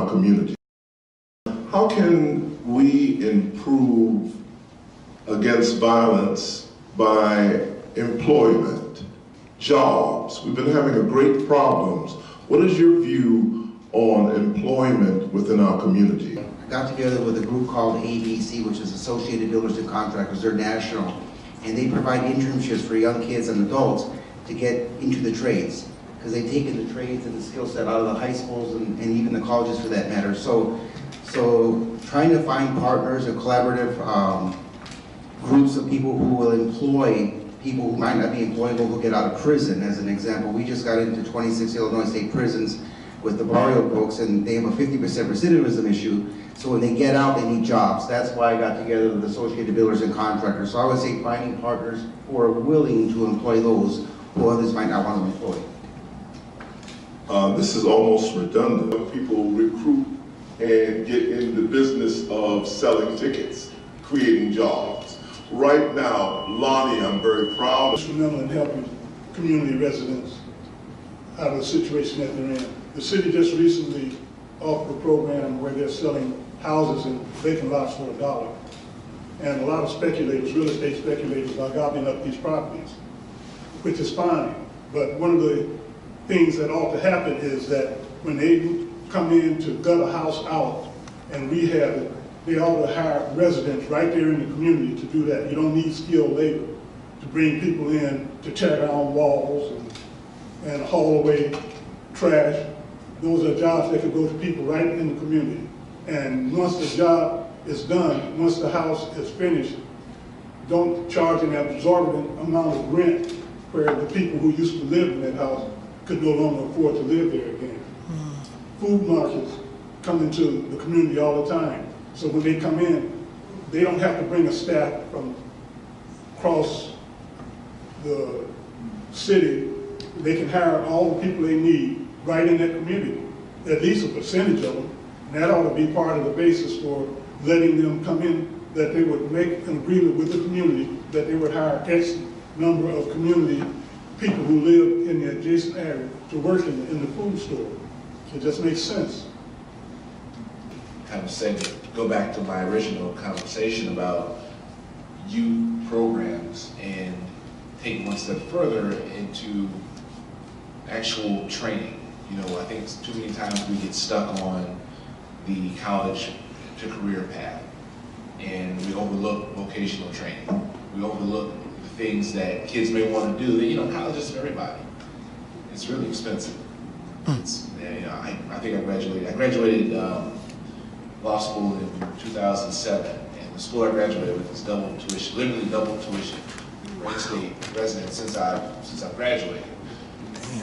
community. How can we improve against violence by employment, jobs? We've been having a great problems. What is your view on employment within our community? I got together with a group called ABC, which is Associated Builders and Contractors. They're national, and they provide internships for young kids and adults to get into the trades, because they've taken the trades and the skill set out of the high schools and even the colleges for that matter. So trying to find partners and collaborative groups of people who will employ people who might not be employable who get out of prison. As an example, we just got into 26 Illinois state prisons with the Barrio folks, and they have a 50% recidivism issue. So when they get out, they need jobs. That's why I got together with Associated Builders and Contractors. So I would say finding partners who are willing to employ those who others might not want to employ. This is almost redundant. People recruit and get in the business of selling tickets, creating jobs. Right now, Lonnie, I'm very proud. Instrumental in helping community residents out of the situation that they're in. The city just recently offered a program where they're selling houses and vacant lots for $1. And a lot of speculators, real estate speculators, are gobbling up these properties, which is fine. But one of the things that ought to happen is that when they come in to gut a house out and rehab it, they ought to hire residents right there in the community to do that. You don't need skilled labor to bring people in to tear down walls and haul away trash. Those are jobs that could go to people right in the community. And once the job is done, once the house is finished, don't charge an exorbitant amount of rent where the people who used to live in that house could no longer afford to live there again. Food markets come into the community all the time. So when they come in, they don't have to bring a staff from across the city. They can hire all the people they need right in that community, at least a percentage of them. And that ought to be part of the basis for letting them come in, that they would make an agreement with the community that they would hire X number of community people who live in the adjacent area to work in the food store. It just makes sense. Kind of go back to my original conversation about youth programs and take one step further into actual training. You know, I think too many times we get stuck on the college to career path and we overlook vocational training. We overlook the things that kids may want to do. You know, college is for everybody. It's really expensive. It's, you know, I think I graduated law school in 2007, and the school I graduated with is double tuition, literally double tuition, Wayne State resident since I graduated.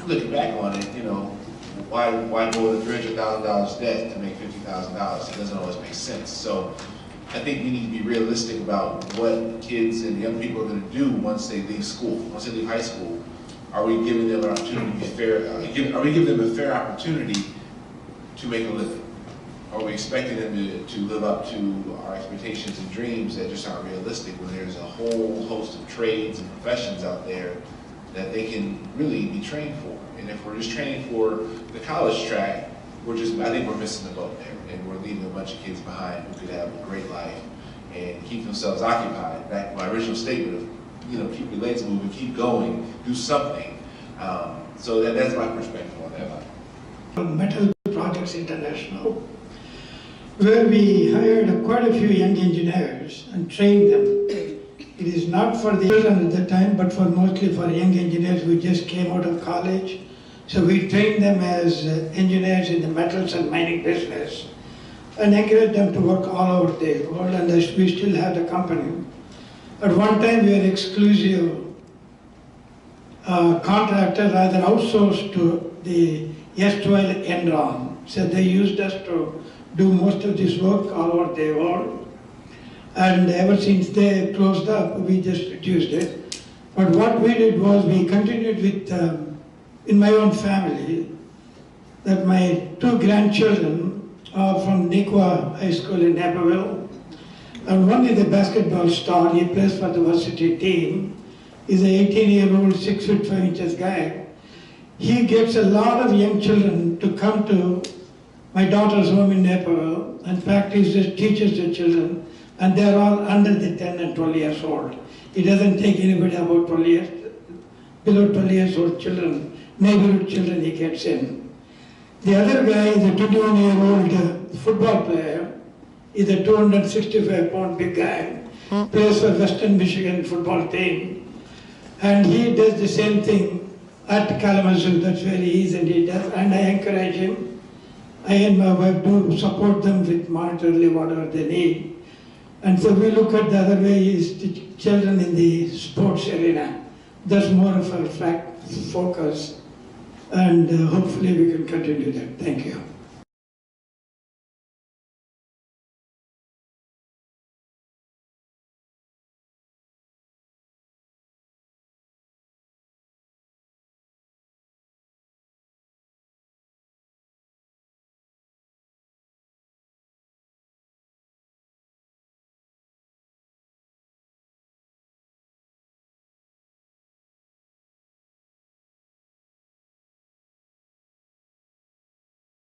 Looking back on it, you know, why go to $300,000 debt to make $50,000? It doesn't always make sense. So I think we need to be realistic about what kids and young people are going to do once they leave school, once they leave high school. Are we giving them an opportunity to be fair? Are we giving them a fair opportunity to make a living? Are we expecting them to live up to our expectations and dreams that just aren't realistic when there's a whole host of trades and professions out there that they can really be trained for? And if we're just training for the college track, I think we're missing the boat there, and we're leaving a bunch of kids behind who could have a great life and keep themselves occupied. Back to my original statement of, you know, keep your legs moving, keep going, do something. So that's my perspective on that. Metal Projects International, where we hired quite a few young engineers and trained them. It is not for the children at the time, but mostly for young engineers who just came out of college. So we trained them as engineers in the metals and mining business and encouraged them to work all over the world, and we still have the company. At one time we were exclusive contractor, rather outsourced to the S12 Enron. So they used us to do most of this work all over the world. And ever since they closed up, we just reduced it. But what we did was we continued with, in my own family, that my two grandchildren are from Niqua High School in Naperville. And one is a basketball star. He plays for the varsity team. He's an 18-year-old, 6 foot 5 inches guy. He gets a lot of young children to come to My daughter's home in Nepal and practices, teaches the children, and they're all under the 10 and 12 years old. It doesn't take anybody about 12 years, below 12 years old children, neighborhood children he gets in. The other guy is a 21-year-old football player. He's a 265-pound big guy, plays for Western Michigan football team. And he does the same thing at Kalamazoo, that's where he is, and he does, and I encourage him. I and my wife do support them with monetarily whatever they need. And so we look at the other way is the children in the sports arena. That's more of a focus, and hopefully we can continue that. Thank you.